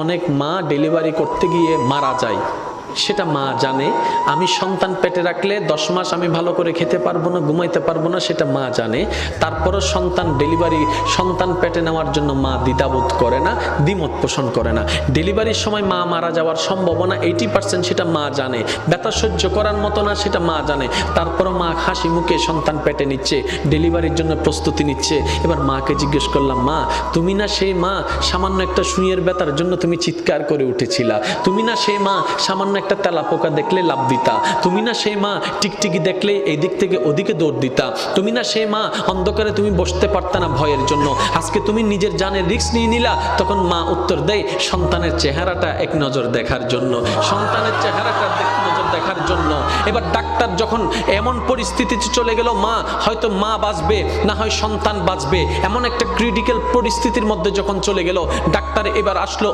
অনেক মা ডেলিভারি করতে গিয়ে মারা যায়, সেটা মা জানে। আমি সন্তান পেটে রাখলে 10 মাস আমি ভালো করে খেতে পারবো না, ঘুমাইতে পারবো না, সেটা মা জানে। তারপরও সন্তান পেটে নেওয়ার জন্য মা দ্বিধাবোধ করে না, দ্বিমত পোষণ করে না। ডেলিভারির সময় মা মারা যাওয়ার সম্ভাবনা 80%, সেটা মা জানে। ব্যথা সহ্য করার মতো না, সেটা মা জানে। তারপরও মা হাসি মুখে সন্তান পেটে নিচ্ছে, ডেলিভারির জন্য প্রস্তুতি নিচ্ছে। এবার মাকে জিজ্ঞেস করলাম, মা তুমি না সেই মা সামান্য একটা সুইয়ের ব্যথার জন্য তুমি চিৎকার করে উঠেছিলা? তুমি না সেই মা সামান্য একটা তেলাপোকা দেখলে লাভ দিতা? তুমি না সেই মা টিকটিকি দেখলে এই দিক থেকে ওদিকে দৌড় দিতা? তুমি না সেই মা অন্ধকারে তুমি বসতে পারতা না ভয়ের জন্য? আজকে তুমি নিজের জানের রিস্ক নিয়ে নিলা। তখন মা উত্তর দেয়, সন্তানের চেহারাটা এক নজর দেখার জন্য, সন্তানের চেহারাটা নজর দেখার জন্য। এবার ডাক্তার যখন এমন পরিস্থিতিতে চলে গেল, মা হয়তো মা বাঁচবে না হয় সন্তান বাঁচবে, এমন একটা ক্রিটিক্যাল পরিস্থিতির মধ্যে যখন চলে গেল, ডাক্তার এবার আসলো